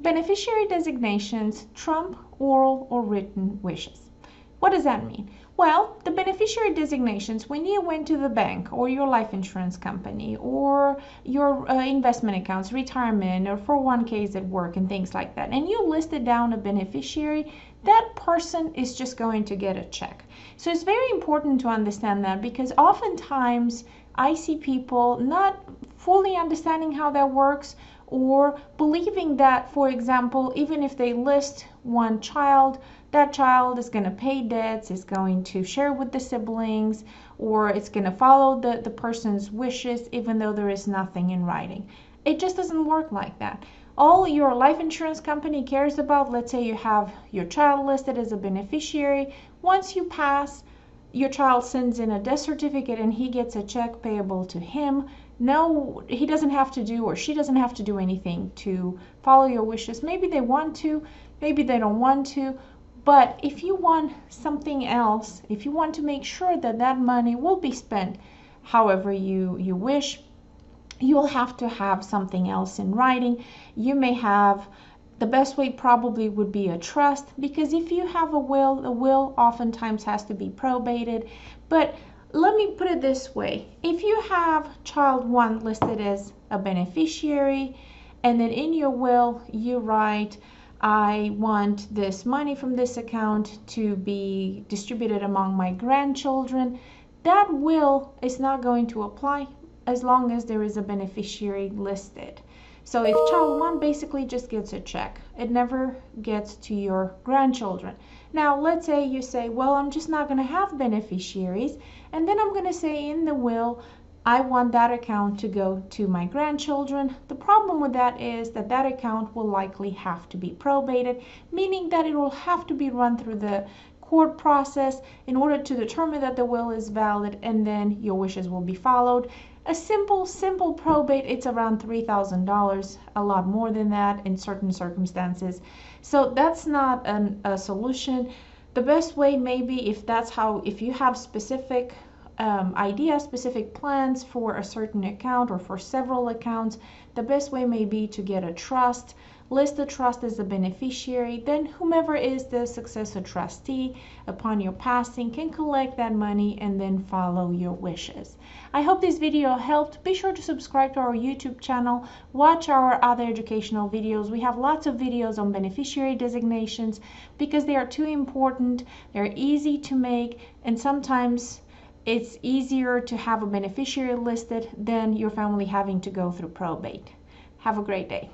Beneficiary designations trump oral or written wishes. What does that mean? Well, the beneficiary designations, when you went to the bank or your life insurance company or your investment accounts, retirement or 401ks at work and things like that, and you listed down a beneficiary, that person is just going to get a check. So it's very important to understand that, because oftentimes I see people not fully understanding how that works, or believing that, for example, even if they list one child, that child is going to pay debts, is going to share with the siblings, or it's going to follow the person's wishes, even though there is nothing in writing. It just doesn't work like that. All your life insurance company cares about, let's say you have your child listed as a beneficiary, once you pass, your child sends in a death certificate and he gets a check payable to him. No, he doesn't have to do, or she doesn't have to do anything to follow your wishes. Maybe they want to, maybe they don't want to, but if you want something else, if you want to make sure that that money will be spent however you wish, you'll have to have something else in writing. You may have, the best way probably would be a trust, because if you have a will, the will oftentimes has to be probated. But let me put it this way. If you have child 1 listed as a beneficiary, and then in your will you write, I want this money from this account to be distributed among my grandchildren, that will is not going to apply as long as there is a beneficiary listed. So if child 1 basically just gets a check, it never gets to your grandchildren. Now let's say you say, well, I'm just not going to have beneficiaries, and then I'm going to say in the will, I want that account to go to my grandchildren. The problem with that is that that account will likely have to be probated, meaning that it will have to be run through the court process in order to determine that the will is valid, and then your wishes will be followed. A simple probate, it's around $3,000, a lot more than that in certain circumstances. So that's not a solution. The best way maybe, if you have specific ideas, specific plans for a certain account or for several accounts, the best way may be to get a trust, list the trust as a beneficiary, then whomever is the successor trustee upon your passing can collect that money and then follow your wishes. I hope this video helped. Be sure to subscribe to our YouTube channel, watch our other educational videos. We have lots of videos on beneficiary designations because they are too important, they're easy to make, and sometimes it's easier to have a beneficiary listed than your family having to go through probate. Have a great day.